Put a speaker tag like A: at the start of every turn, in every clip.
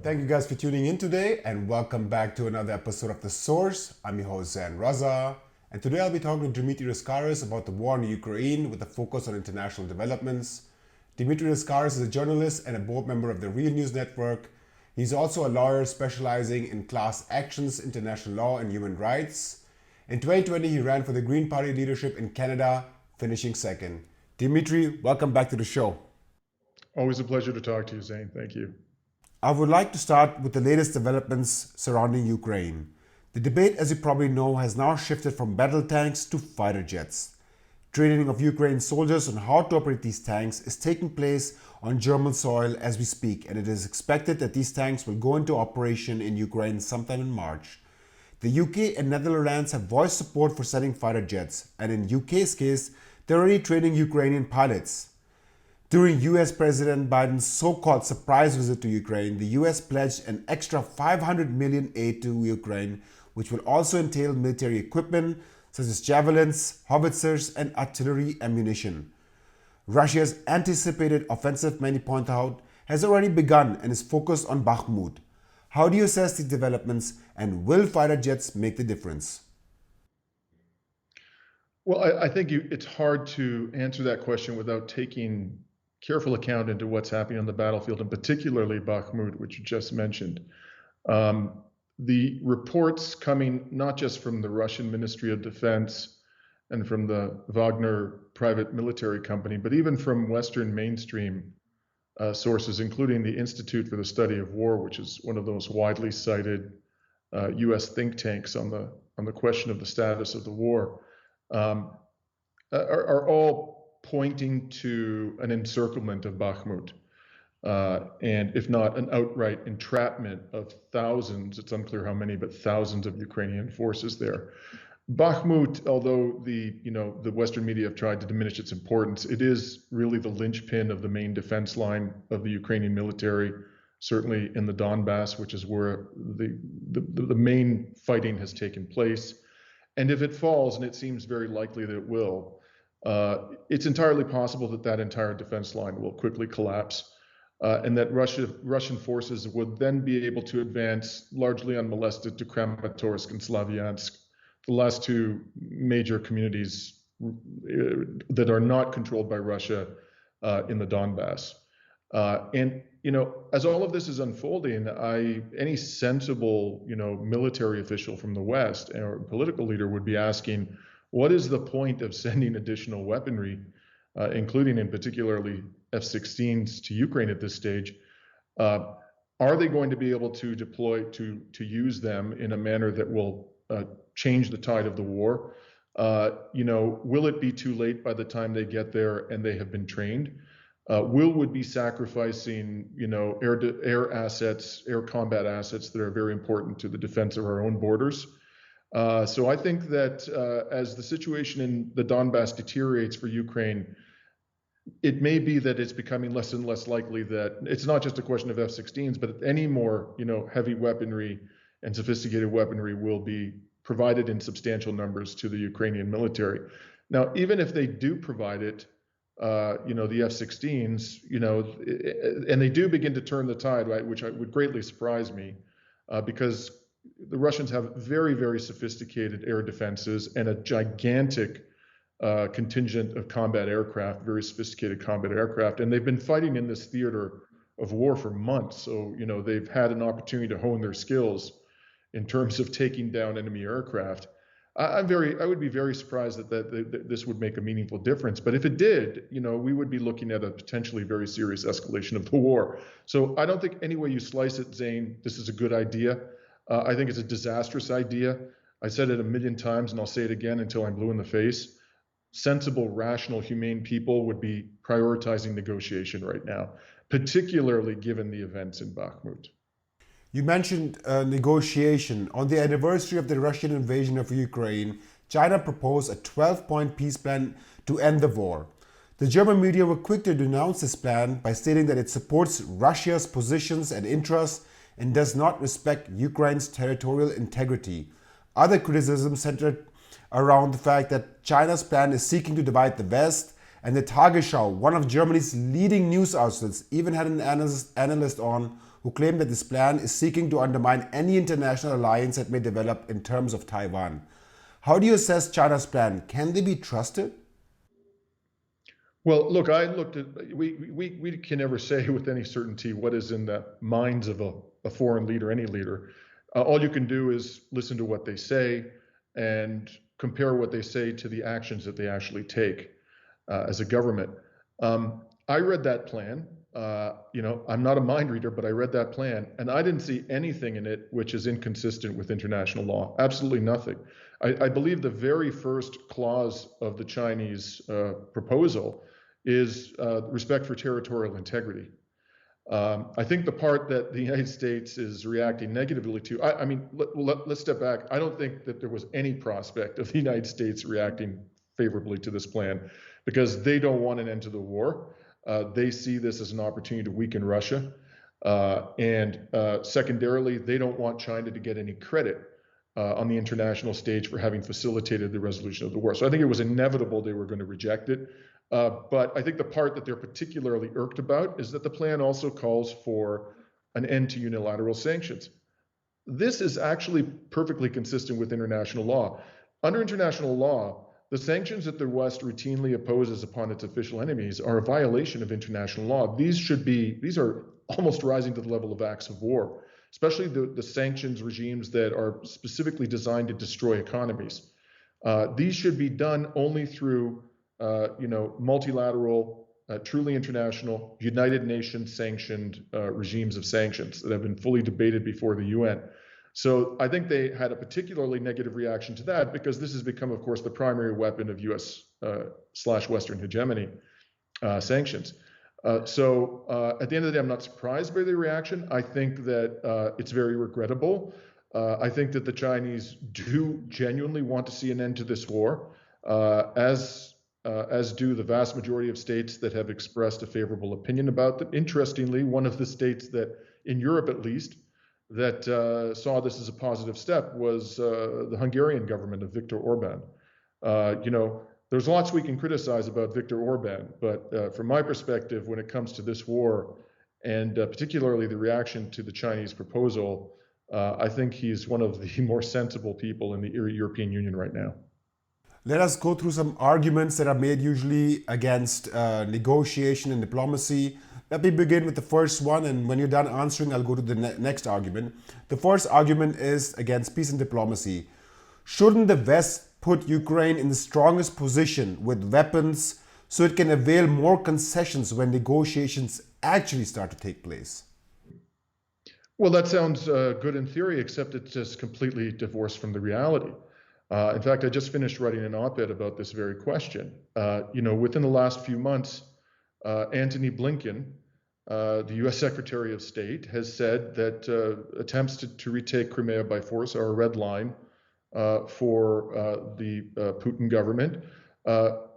A: Thank you guys for tuning in today and welcome back to another episode of The Source. I'm your host Zan Raza, and today I'll be talking to Dimitri Lascaris about the war in Ukraine with a focus on international developments. Dimitri Lascaris is a journalist and a board member of the Real News Network. He's also a lawyer specializing in class actions, international law, and human rights. In 2020, he ran for the Green Party leadership in Canada, finishing second. Dimitri, welcome back to the show.
B: Always a pleasure to talk to you, Zane. Thank you.
A: I would like to start with the latest developments surrounding Ukraine. The debate, as you probably know, has now shifted from battle tanks to fighter jets. Training of Ukraine soldiers on how to operate these tanks is taking place on German soil as we speak, and it is expected that these tanks will go into operation in Ukraine sometime in March. The UK and Netherlands have voiced support for sending fighter jets, and in UK's case, they're already training Ukrainian pilots. During US President Biden's so-called surprise visit to Ukraine, the US pledged an extra $500 million aid to Ukraine, which will also entail military equipment such as javelins, howitzers, and artillery ammunition. Russia's anticipated offensive, many point out, has already begun and is focused on Bakhmut. How do you assess these developments, and will fighter jets make the difference?
B: Well, I think it's hard to answer that question without taking careful account into what's happening on the battlefield, and particularly Bakhmut, which you just mentioned. The reports coming not just from the Russian Ministry of Defense and from the Wagner private military company, but even from Western mainstream sources, including the Institute for the Study of War, which is one of the most widely cited U.S. think tanks on the question of the status of the war, are all pointing to an encirclement of Bakhmut, and if not an outright entrapment of thousands, it's unclear how many, but thousands of Ukrainian forces there. Bakhmut, although the Western media have tried to diminish its importance, it is really the linchpin of the main defense line of the Ukrainian military, certainly in the Donbass, which is where the main fighting has taken place. And if it falls, and it seems very likely that it will, it's entirely possible that that entire defense line will quickly collapse, and that Russian forces would then be able to advance largely unmolested to Kramatorsk and Slavyansk, the last two major communities that are not controlled by Russia in the Donbass. And as all of this is unfolding, any sensible military official from the West or political leader would be asking, what is the point of sending additional weaponry, including in particularly F-16s to Ukraine at this stage? Are they going to be able to deploy, to use them in a manner that will change the tide of the war? Will it be too late by the time they get there and they have been trained? Will we be sacrificing, air assets, air combat assets that are very important to the defense of our own borders? So I think that as the situation in the Donbass deteriorates for Ukraine, it may be that it's becoming less and less likely that it's not just a question of F-16s, but any more, heavy weaponry and sophisticated weaponry will be provided in substantial numbers to the Ukrainian military. Now, even if they do provide it, the F-16s, and they do begin to turn the tide, right, which would greatly surprise me, because the Russians have very, very sophisticated air defenses and a gigantic contingent of combat aircraft, very sophisticated combat aircraft, and they've been fighting in this theater of war for months. So, they've had an opportunity to hone their skills in terms of taking down enemy aircraft. I would be very surprised that this would make a meaningful difference. But if it did, we would be looking at a potentially very serious escalation of the war. So I don't think any way you slice it, Zane, this is a good idea. I think it's a disastrous idea. I said it a million times, and I'll say it again until I'm blue in the face. Sensible, rational, humane people would be prioritizing negotiation right now, particularly given the events in Bakhmut.
A: You mentioned negotiation. On the anniversary of the Russian invasion of Ukraine, China proposed a 12-point peace plan to end the war. The German media were quick to denounce this plan by stating that it supports Russia's positions and interests and does not respect Ukraine's territorial integrity. Other criticisms centered around the fact that China's plan is seeking to divide the West, and the Tagesschau, one of Germany's leading news outlets, even had an analyst on who claim that this plan is seeking to undermine any international alliance that may develop in terms of Taiwan. How do you assess China's plan? Can they be trusted?
B: Well, look, I looked at, we can never say with any certainty what is in the minds of a foreign leader, any leader. All you can do is listen to what they say and compare what they say to the actions that they actually take as a government. I read that plan. I'm not a mind reader, but I read that plan, and I didn't see anything in it which is inconsistent with international law. Absolutely nothing. I believe the very first clause of the Chinese proposal is respect for territorial integrity. I think the part that the United States is reacting negatively to, let's step back. I don't think that there was any prospect of the United States reacting favorably to this plan because they don't want an end to the war. They see this as an opportunity to weaken Russia. And secondarily, they don't want China to get any credit on the international stage for having facilitated the resolution of the war. So I think it was inevitable they were going to reject it. But I think the part that they're particularly irked about is that the plan also calls for an end to unilateral sanctions. This is actually perfectly consistent with international law. Under international law, the sanctions that the West routinely opposes upon its official enemies are a violation of international law. These are almost rising to the level of acts of war, especially the sanctions regimes that are specifically designed to destroy economies. These should be done only through multilateral, truly international, United Nations sanctioned regimes of sanctions that have been fully debated before the UN. So I think they had a particularly negative reaction to that because this has become, of course, the primary weapon of US/Western hegemony, sanctions. So at the end of the day, I'm not surprised by the reaction. I think that it's very regrettable. I think that the Chinese do genuinely want to see an end to this war, as do the vast majority of states that have expressed a favorable opinion about them. Interestingly, one of the states that, in Europe at least, that saw this as a positive step was the Hungarian government of Viktor Orban. There's lots we can criticize about Viktor Orban, but from my perspective, when it comes to this war, and particularly the reaction to the Chinese proposal, I think he's one of the more sensible people in the European Union right now.
A: Let us go through some arguments that are made usually against negotiation and diplomacy. Let me begin with the first one, and when you're done answering, I'll go to the next argument. The first argument is against peace and diplomacy. Shouldn't the West put Ukraine in the strongest position with weapons so it can avail more concessions when negotiations actually start to take place?
B: Well, that sounds good in theory, except it's just completely divorced from the reality. In fact, I just finished writing an op-ed about this very question. Within the last few months, Antony Blinken, the US Secretary of State, has said that attempts to retake Crimea by force are a red line for the Putin government.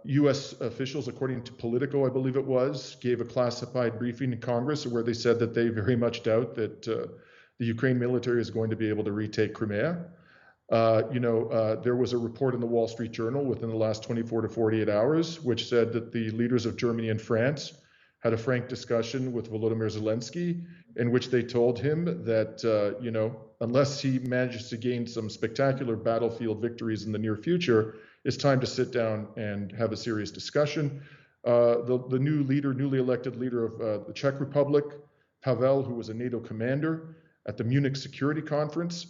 B: US officials, according to Politico, I believe it was, gave a classified briefing in Congress where they said that they very much doubt that the Ukraine military is going to be able to retake Crimea. There was a report in the Wall Street Journal within the last 24 to 48 hours, which said that the leaders of Germany and France had a frank discussion with Volodymyr Zelensky, in which they told him that, unless he manages to gain some spectacular battlefield victories in the near future, it's time to sit down and have a serious discussion. The newly elected leader of the Czech Republic, Pavel, who was a NATO commander at the Munich Security Conference,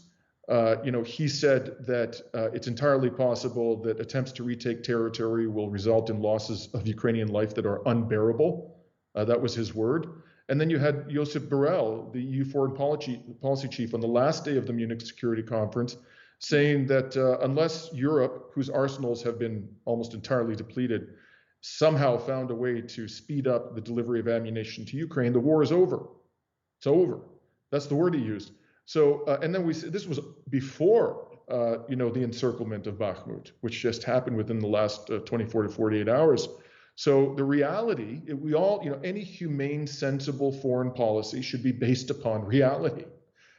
B: he said that it's entirely possible that attempts to retake territory will result in losses of Ukrainian life that are unbearable. That was his word. And then you had Josep Borrell, the EU foreign policy chief, on the last day of the Munich Security Conference, saying that unless Europe, whose arsenals have been almost entirely depleted, somehow found a way to speed up the delivery of ammunition to Ukraine, the war is over. It's over. That's the word he used. So, and then this was before, the encirclement of Bakhmut, which just happened within the last 24 to 48 hours. So the reality, any humane, sensible foreign policy should be based upon reality.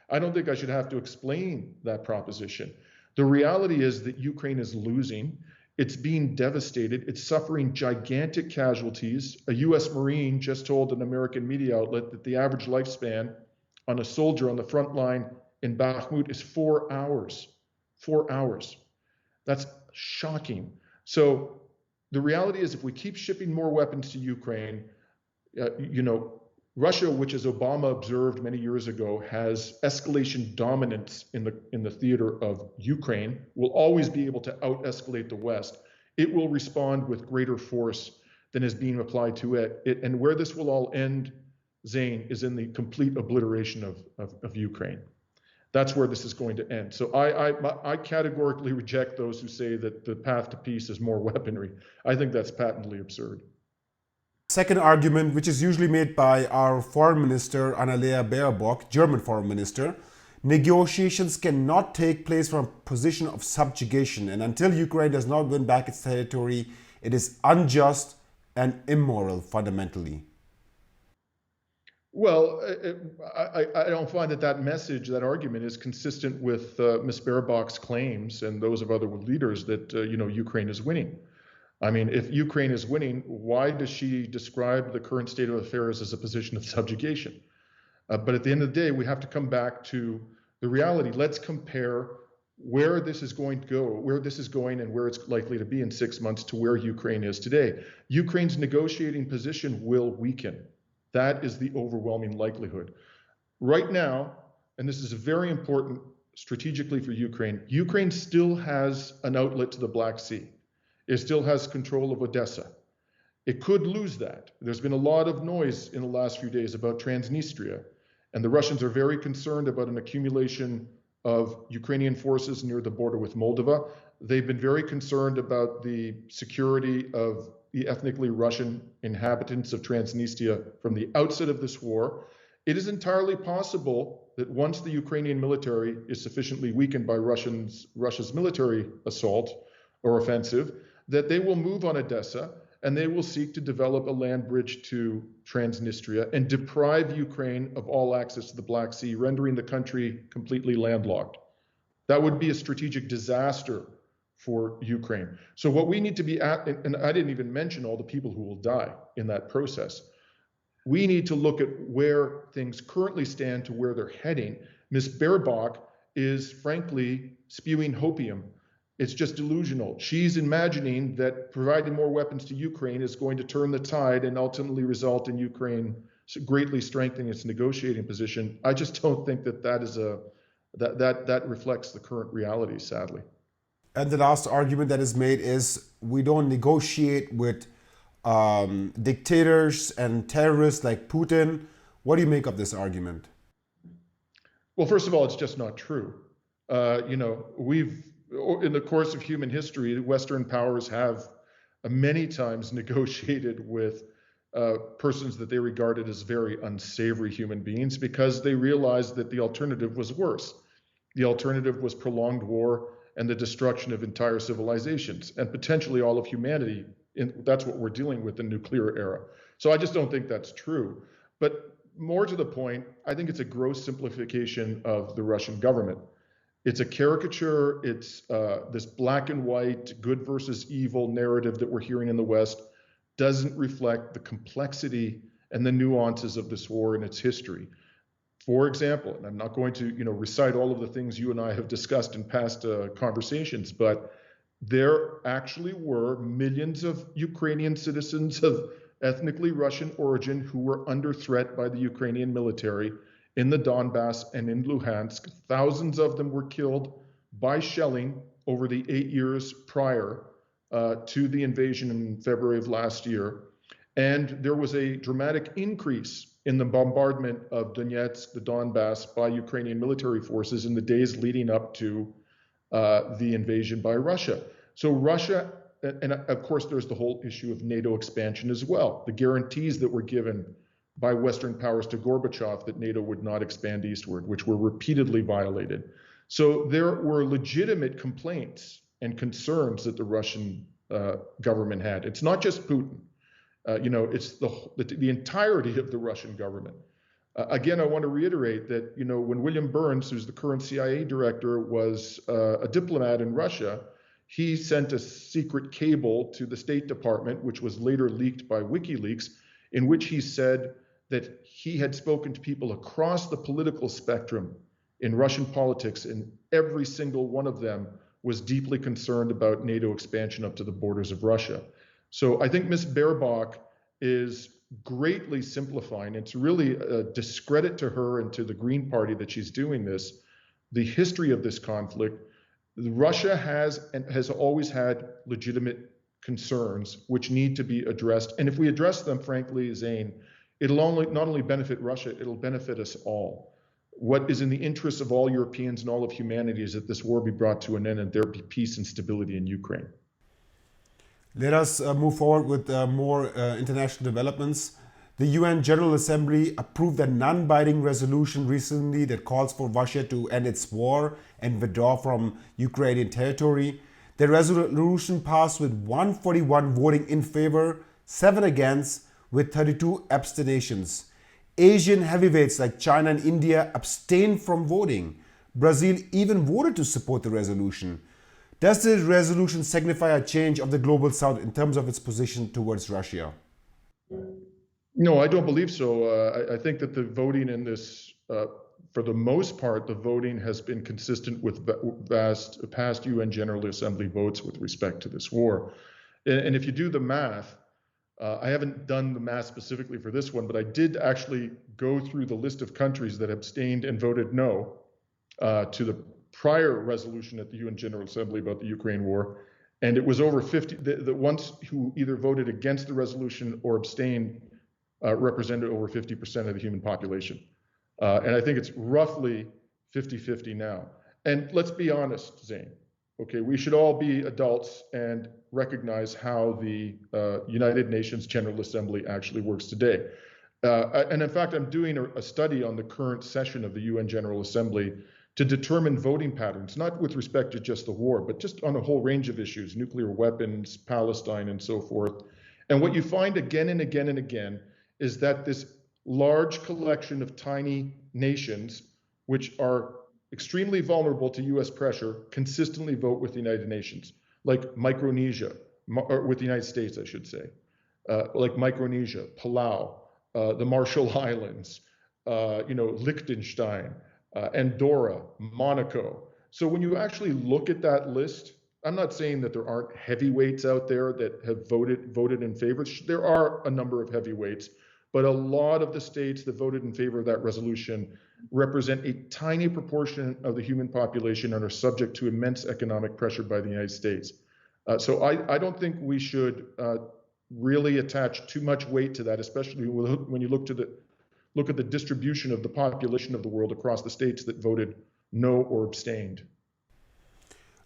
B: I don't think I should have to explain that proposition. The reality is that Ukraine is losing. It's being devastated. It's suffering gigantic casualties. A U.S. Marine just told an American media outlet that the average lifespan on a soldier on the front line in Bakhmut is 4 hours. 4 hours. That's shocking. So the reality is, if we keep shipping more weapons to Ukraine, Russia, which as Obama observed many years ago, has escalation dominance in the theater of Ukraine, will always be able to out-escalate the West. It will respond with greater force than is being applied to it. And where this will all end, Zane, is in the complete obliteration of Ukraine. That's where this is going to end. So I categorically reject those who say that the path to peace is more weaponry. I think that's patently absurd.
A: Second argument, which is usually made by our foreign minister, Annalena Baerbock, German foreign minister, negotiations cannot take place from a position of subjugation. And until Ukraine does not win back its territory, it is unjust and immoral fundamentally.
B: Well, I don't find that message, that argument, is consistent with Ms. Baerbock's claims and those of other leaders that Ukraine is winning. I mean, if Ukraine is winning, why does she describe the current state of affairs as a position of subjugation? But at the end of the day, we have to come back to the reality. Let's compare where this is going to go, where this is going, and where it's likely to be in 6 months to where Ukraine is today. Ukraine's negotiating position will weaken. That is the overwhelming likelihood. Right now, and this is very important strategically for Ukraine, Ukraine still has an outlet to the Black Sea. It still has control of Odessa. It could lose that. There's been a lot of noise in the last few days about Transnistria, and the Russians are very concerned about an accumulation of Ukrainian forces near the border with Moldova. They've been very concerned about the security of the ethnically Russian inhabitants of Transnistria from the outset of this war. It is entirely possible that once the Ukrainian military is sufficiently weakened by Russia's military assault or offensive, that they will move on Odessa and they will seek to develop a land bridge to Transnistria and deprive Ukraine of all access to the Black Sea, rendering the country completely landlocked. That would be a strategic disaster for Ukraine. So what we need to be at, and I didn't even mention all the people who will die in that process. We need to look at where things currently stand to where they're heading. Ms. Baerbock is frankly spewing hopium. It's just delusional. She's imagining that providing more weapons to Ukraine is going to turn the tide and ultimately result in Ukraine greatly strengthening its negotiating position. I just don't think that reflects the current reality, sadly.
A: And the last argument that is made is we don't negotiate with dictators and terrorists like Putin. What do you make of this argument?
B: Well, first of all, it's just not true. In the course of human history, Western powers have many times negotiated with persons that they regarded as very unsavory human beings because they realized that the alternative was worse. The alternative was prolonged war and the destruction of entire civilizations and potentially all of humanity. That's what we're dealing with in the nuclear era. So I just don't think that's true. But more to the point, I think it's a gross simplification of the Russian government. It's a caricature. It's this black and white, good versus evil narrative that we're hearing in the West doesn't reflect the complexity and the nuances of this war and its history. For example, and I'm not going to recite all of the things you and I have discussed in past conversations, but there actually were millions of Ukrainian citizens of ethnically Russian origin who were under threat by the Ukrainian military in the Donbass and in Luhansk. Thousands of them were killed by shelling over the 8 years prior to the invasion in February of last year. And there was a dramatic increase in the bombardment of Donetsk, the Donbass, by Ukrainian military forces in the days leading up to the invasion by Russia. So Russia, and of course there's the whole issue of NATO expansion as well, the guarantees that were given by Western powers to Gorbachev that NATO would not expand eastward, which were repeatedly violated. So there were legitimate complaints and concerns that the Russian government had. It's not just Putin. It's the entirety of the Russian government. Again, I want to reiterate that, when William Burns, who's the current CIA director, was a diplomat in Russia, he sent a secret cable to the State Department, which was later leaked by WikiLeaks, in which he said that he had spoken to people across the political spectrum in Russian politics, and every single one of them was deeply concerned about NATO expansion up to the borders of Russia. So I think Ms. Baerbock is greatly simplifying. It's really a discredit to her and to the Green Party that she's doing this. The history of this conflict, Russia has always had legitimate concerns which need to be addressed. And if we address them, frankly, Zane, it'll not only benefit Russia, it'll benefit us all. What is in the interests of all Europeans and all of humanity is that this war be brought to an end and there be peace and stability in Ukraine.
A: Let us move forward with more international developments. The UN General Assembly approved a non-binding resolution recently that calls for Russia to end its war and withdraw from Ukrainian territory. The resolution passed with 141 voting in favor, 7 against, with 32 abstentions. Asian heavyweights like China and India abstained from voting. Brazil even voted to support the resolution. Does the resolution signify a change of the global south in terms of its position towards Russia?
B: No, I don't believe so. I think that the voting in this, for the most part, the voting has been consistent with past UN General Assembly votes with respect to this war. And if you do the math, I haven't done the math specifically for this one, but I did actually go through the list of countries that abstained and voted no to the prior resolution at the UN General Assembly about the Ukraine war. And it was over 50, the ones who either voted against the resolution or abstained represented over 50% of the human population. And I think it's roughly 50-50 now. And let's be honest, Zane. Okay, we should all be adults and recognize how the United Nations General Assembly actually works today. And in fact, I'm doing a study on the current session of the UN General Assembly to determine voting patterns, not with respect to just the war, but just on a whole range of issues, nuclear weapons, Palestine, and so forth. And what you find again and again and again is that this large collection of tiny nations, which are extremely vulnerable to US pressure, consistently vote with the United Nations, like Micronesia, or with the United States, I should say, like Micronesia, Palau, the Marshall Islands, Liechtenstein, Andorra, Monaco. So when you actually look at that list, I'm not saying that there aren't heavyweights out there that have voted in favor. There are a number of heavyweights, but a lot of the states that voted in favor of that resolution represent a tiny proportion of the human population and are subject to immense economic pressure by the United States. So I don't think we should really attach too much weight to that, especially when you look at the distribution of the population of the world across the states that voted no or abstained.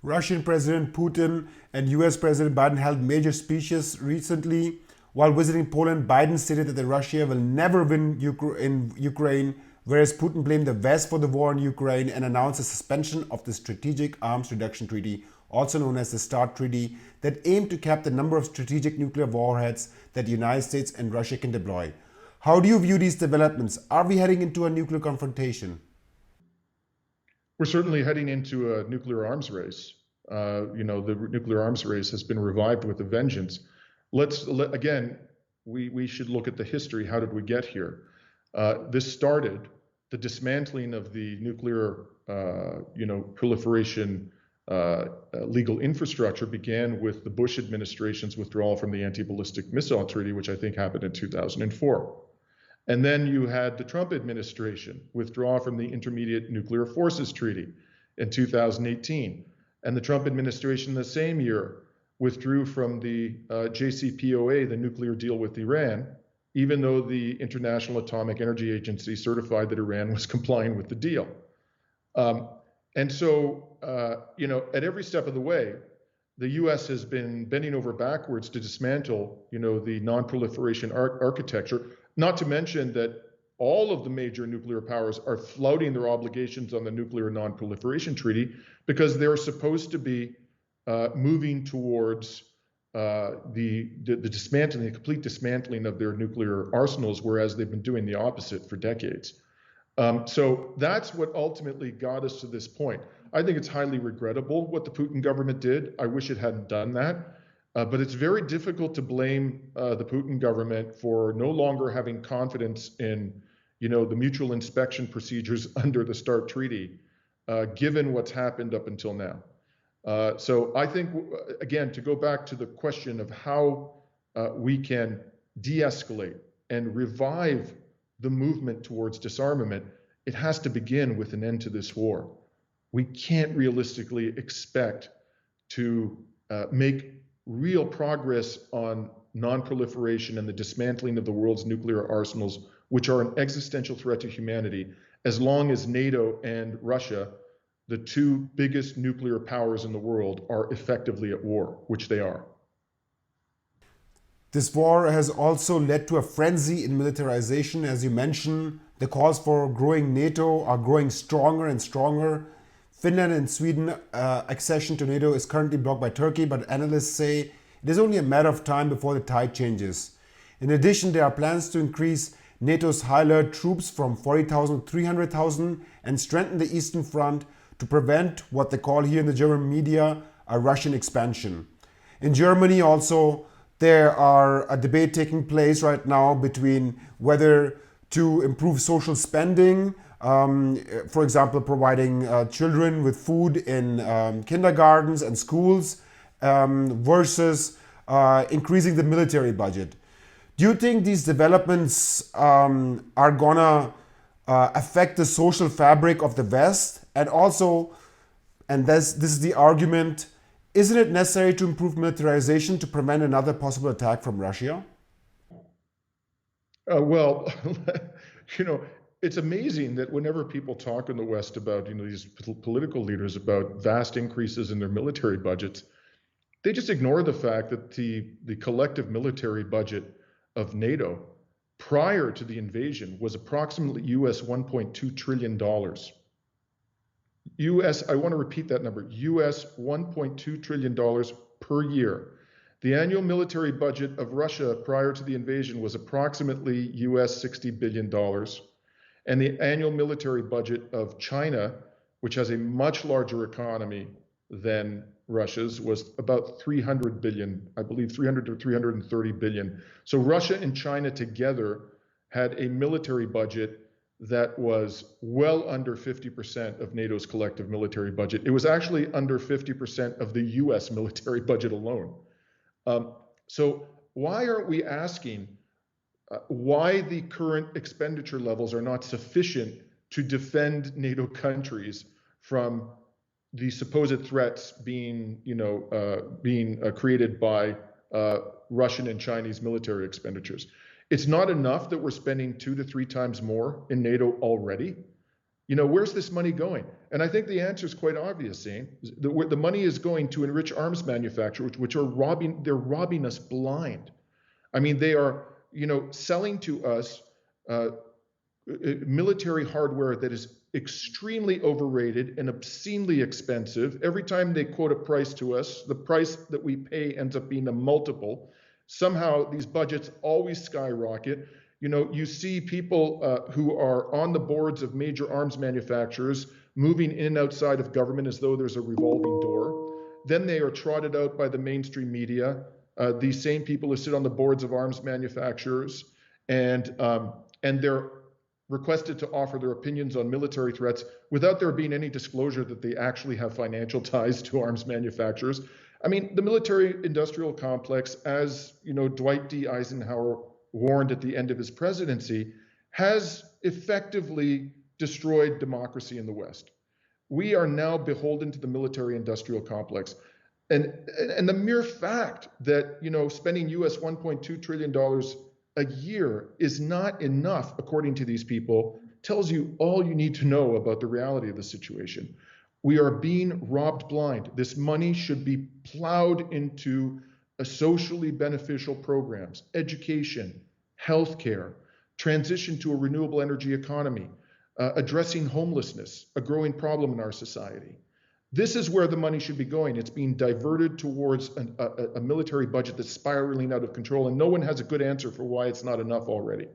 A: Russian President Putin and US President Biden held major speeches recently. While visiting Poland, Biden stated that Russia will never win in Ukraine, whereas Putin blamed the West for the war in Ukraine and announced a suspension of the Strategic Arms Reduction Treaty, also known as the START Treaty, that aimed to cap the number of strategic nuclear warheads that the United States and Russia can deploy. How do you view these developments? Are we heading into a nuclear confrontation?
B: We're certainly heading into a nuclear arms race. The nuclear arms race has been revived with a vengeance. Again, we should look at the history. How did we get here? This started, the dismantling of the nuclear, proliferation legal infrastructure began with the Bush administration's withdrawal from the Anti-Ballistic Missile Treaty, which I think happened in 2004. And then you had the Trump administration withdraw from the Intermediate Nuclear Forces Treaty in 2018. And the Trump administration the same year withdrew from the JCPOA, the nuclear deal with Iran, even though the International Atomic Energy Agency certified that Iran was complying with the deal. And so, at every step of the way, the U.S. has been bending over backwards to dismantle, the non-proliferation architecture, not to mention that all of the major nuclear powers are flouting their obligations on the Nuclear Non-Proliferation Treaty because they're supposed to be moving towards the dismantling, the complete dismantling of their nuclear arsenals, whereas they've been doing the opposite for decades. So that's what ultimately got us to this point. I think it's highly regrettable what the Putin government did. I wish it hadn't done that. But it's very difficult to blame the Putin government for no longer having confidence in, the mutual inspection procedures under the START treaty, given what's happened up until now. So I think, again, to go back to the question of how we can de-escalate and revive the movement towards disarmament, it has to begin with an end to this war. We can't realistically expect to make real progress on non-proliferation and the dismantling of the world's nuclear arsenals, which are an existential threat to humanity, as long as NATO and Russia, the two biggest nuclear powers in the world, are effectively at war, which they are.
A: This war has also led to a frenzy in militarization. As you mentioned, the calls for growing NATO are growing stronger and stronger. Finland and Sweden accession to NATO is currently blocked by Turkey, but analysts say it is only a matter of time before the tide changes. In addition, there are plans to increase NATO's high alert troops from 40,000 to 300,000 and strengthen the Eastern Front to prevent what they call here in the German media a Russian expansion. In Germany also, there are a debate taking place right now between whether to improve social spending, for example, providing children with food in kindergartens and schools, versus increasing the military budget. Do you think these developments are gonna affect the social fabric of the West? And also, and this is the argument, isn't it necessary to improve militarization to prevent another possible attack from Russia?
B: Well, it's amazing that whenever people talk in the West about, these political leaders about vast increases in their military budgets, they just ignore the fact that the collective military budget of NATO prior to the invasion was approximately US $1.2 trillion. I want to repeat that number, US $1.2 trillion per year. The annual military budget of Russia prior to the invasion was approximately US $60 billion. And the annual military budget of China, which has a much larger economy than Russia's, was about 300 billion, I believe 300 to 330 billion. So Russia and China together had a military budget that was well under 50% of NATO's collective military budget. It was actually under 50% of the US military budget alone. So why aren't we asking why the current expenditure levels are not sufficient to defend NATO countries from the supposed threats being created by Russian and Chinese military expenditures? It's not enough that we're spending 2 to 3 times more in NATO already. Where's this money going? And I think the answer is quite obvious, Zane. The money is going to enrich arms manufacturers, which are robbing us blind. I mean, they are, selling to us military hardware that is extremely overrated and obscenely expensive. Every time they quote a price to us, the price that we pay ends up being a multiple. Somehow these budgets always skyrocket. You see people who are on the boards of major arms manufacturers moving in and outside of government as though there's a revolving door. Then they are trotted out by the mainstream media. These same people who sit on the boards of arms manufacturers, and they're requested to offer their opinions on military threats without there being any disclosure that they actually have financial ties to arms manufacturers. I mean, the military-industrial complex, as Dwight D. Eisenhower warned at the end of his presidency, has effectively destroyed democracy in the West. We are now beholden to the military-industrial complex. And the mere fact that, spending US $1.2 trillion a year is not enough, according to these people, tells you all you need to know about the reality of the situation. We are being robbed blind. This money should be plowed into socially beneficial programs, education, healthcare, transition to a renewable energy economy, addressing homelessness, a growing problem in our society. This is where the money should be going. It's being diverted towards a military budget that's spiraling out of control, and no one has a good answer for why it's not enough already.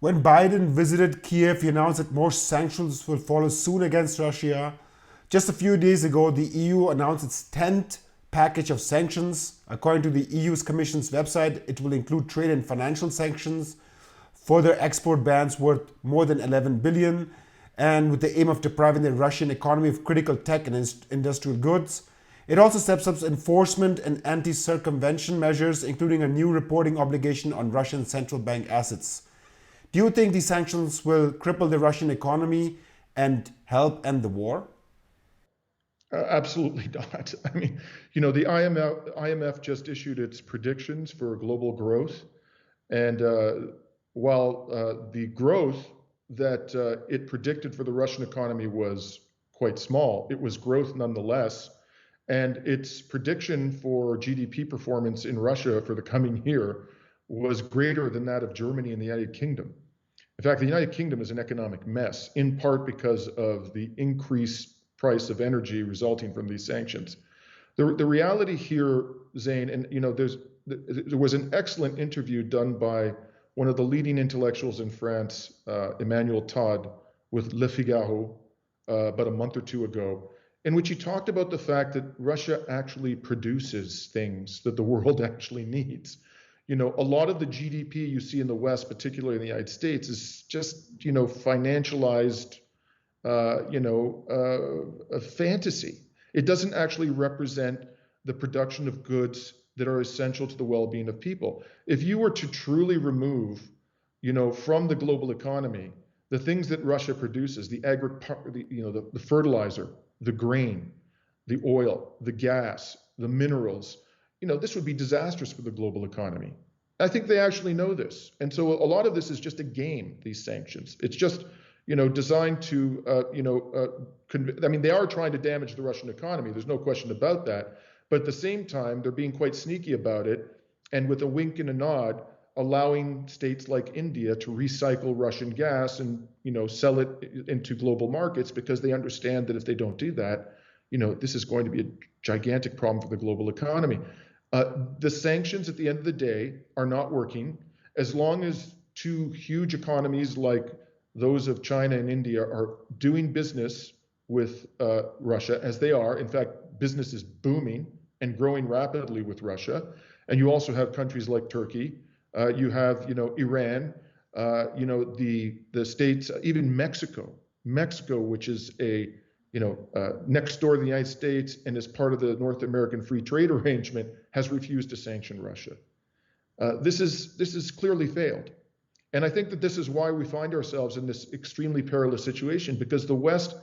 A: When Biden visited Kiev, he announced that more sanctions will follow soon against Russia. Just a few days ago, the EU announced its 10th package of sanctions. According to the EU's Commission's website, it will include trade and financial sanctions, further export bans worth more than 11 billion, and with the aim of depriving the Russian economy of critical tech and industrial goods. It also steps up enforcement and anti-circumvention measures, including a new reporting obligation on Russian central bank assets. Do you think these sanctions will cripple the Russian economy and help end the war?
B: Absolutely not. I mean, the IMF just issued its predictions for global growth. And while the growth that it predicted for the Russian economy was quite small, it was growth nonetheless. And its prediction for GDP performance in Russia for the coming year was greater than that of Germany and the United Kingdom. In fact, the United Kingdom is an economic mess, in part because of the increased price of energy resulting from these sanctions. The reality here, Zane, and there was an excellent interview done by one of the leading intellectuals in France, Emmanuel Todd, with Le Figaro about a month or two ago, in which he talked about the fact that Russia actually produces things that the world actually needs. A lot of the GDP you see in the West, particularly in the United States, is just, financialized, a fantasy. It doesn't actually represent the production of goods that are essential to the well-being of people. If you were to truly remove, from the global economy, the things that Russia produces, the fertilizer, the grain, the oil, the gas, the minerals, this would be disastrous for the global economy. I think they actually know this. And so a lot of this is just a game, these sanctions. It's just, designed to, they are trying to damage the Russian economy. There's no question about that. But at the same time, they're being quite sneaky about it. And with a wink and a nod, allowing states like India to recycle Russian gas and, sell it into global markets, because they understand that if they don't do that, this is going to be a gigantic problem for the global economy. The sanctions at the end of the day are not working as long as two huge economies like those of China and India are doing business with Russia, as they are. In fact, business is booming and growing rapidly with Russia. And you also have countries like Turkey. You have, Iran, the states, even Mexico, which is next door to the United States and is part of the North American Free Trade Arrangement, has refused to sanction Russia. This is clearly failed. And I think that this is why we find ourselves in this extremely perilous situation, because the West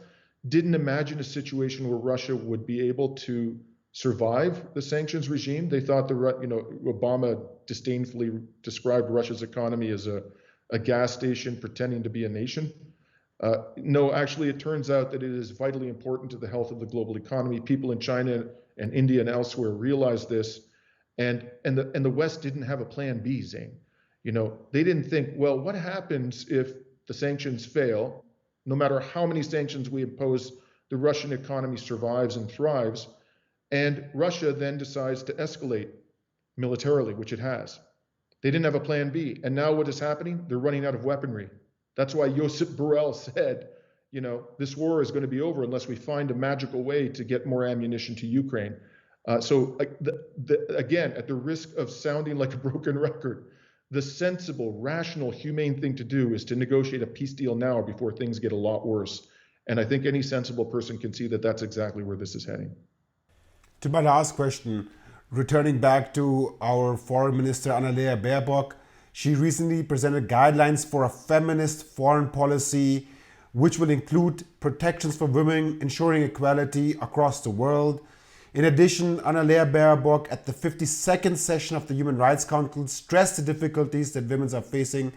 B: didn't imagine a situation where Russia would be able to survive the sanctions regime. They thought Obama disdainfully described Russia's economy as a gas station pretending to be a nation. No, actually, it turns out that it is vitally important to the health of the global economy. People in China and India and elsewhere realize this, and the West didn't have a plan B, Zane. They didn't think, well, what happens if the sanctions fail? No matter how many sanctions we impose, the Russian economy survives and thrives, and Russia then decides to escalate militarily, which it has. They didn't have a plan B, and now what is happening? They're running out of weaponry. That's why Josep Borrell said, this war is going to be over unless we find a magical way to get more ammunition to Ukraine. Again, at the risk of sounding like a broken record, the sensible, rational, humane thing to do is to negotiate a peace deal now before things get a lot worse. And I think any sensible person can see that that's exactly where this is heading.
A: To my last question, returning back to our Foreign Minister Annalena Baerbock, she recently presented guidelines for a feminist foreign policy, which will include protections for women, ensuring equality across the world. In addition, Annalena Baerbock at the 52nd session of the Human Rights Council stressed the difficulties that women are facing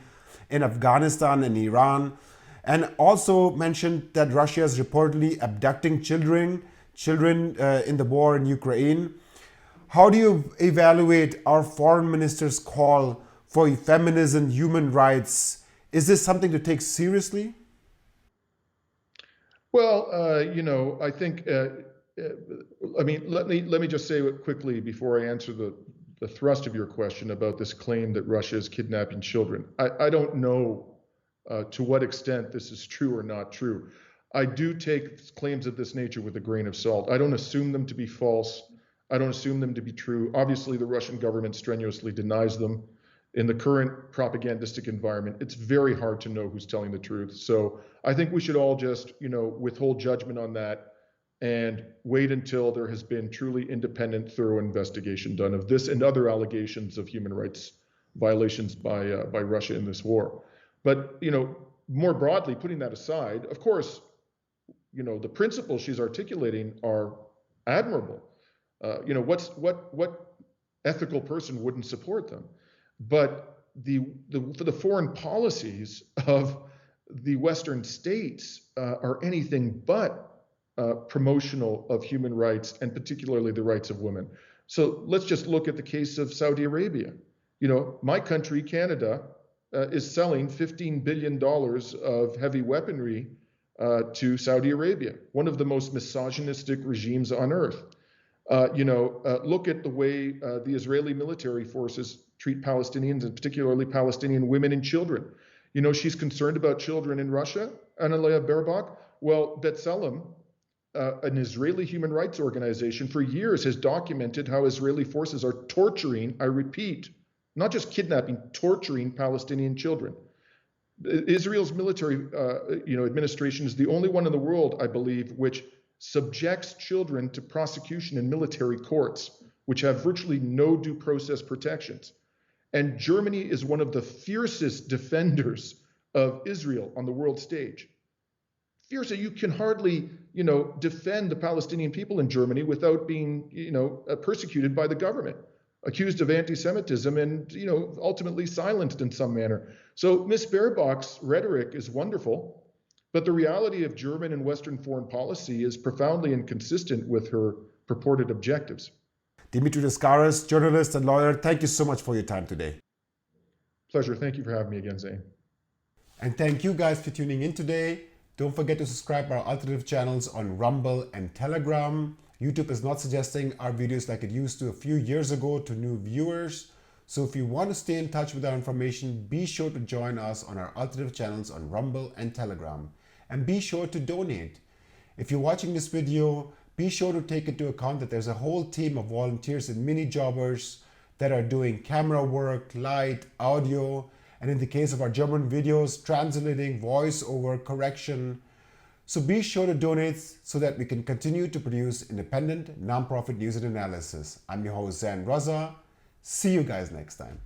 A: in Afghanistan and Iran, and also mentioned that Russia is reportedly abducting children in the war in Ukraine. How do you evaluate our foreign minister's call for feminism, human rights? Is this something to take seriously?
B: Well, I think, let me just say quickly before I answer the thrust of your question about this claim that Russia is kidnapping children. I don't know to what extent this is true or not true. I do take claims of this nature with a grain of salt. I don't assume them to be false. I don't assume them to be true. Obviously, the Russian government strenuously denies them. In the current propagandistic environment, it's very hard to know who's telling the truth. So I think we should all just, withhold judgment on that and wait until there has been truly independent, thorough investigation done of this and other allegations of human rights violations by Russia in this war. But more broadly, putting that aside, of course, the principles she's articulating are admirable. What ethical person wouldn't support them? But for the foreign policies of the Western states are anything but promotional of human rights, and particularly the rights of women. So let's just look at the case of Saudi Arabia. My country, Canada, is selling $15 billion of heavy weaponry to Saudi Arabia, one of the most misogynistic regimes on earth. Look at the way the Israeli military forces treat Palestinians, and particularly Palestinian women and children. She's concerned about children in Russia, Annalena Baerbock. Well, B'Tselem, an Israeli human rights organization, for years has documented how Israeli forces are torturing, I repeat, not just kidnapping, torturing Palestinian children. Israel's military administration is the only one in the world, I believe, which subjects children to prosecution in military courts, which have virtually no due process protections. And Germany is one of the fiercest defenders of Israel on the world stage. Fierce, you can hardly, defend the Palestinian people in Germany without being, persecuted by the government, accused of anti-Semitism, and, ultimately silenced in some manner. So Ms. Baerbock's rhetoric is wonderful, but the reality of German and Western foreign policy is profoundly inconsistent with her purported objectives.
A: Dimitri Lascaris, journalist and lawyer, thank you so much for your time today.
B: Pleasure. Thank you for having me again, Zane.
A: And thank you guys for tuning in today. Don't forget to subscribe to our alternative channels on Rumble and Telegram. YouTube is not suggesting our videos like it used to a few years ago to new viewers. So if you want to stay in touch with our information, be sure to join us on our alternative channels on Rumble and Telegram. And be sure to donate. If you're watching this video, be sure to take into account that there's a whole team of volunteers and mini jobbers that are doing camera work, light, audio, and in the case of our German videos, translating, voice-over, correction. So be sure to donate so that we can continue to produce independent, nonprofit news and analysis. I'm your host, Zan Raza. See you guys next time.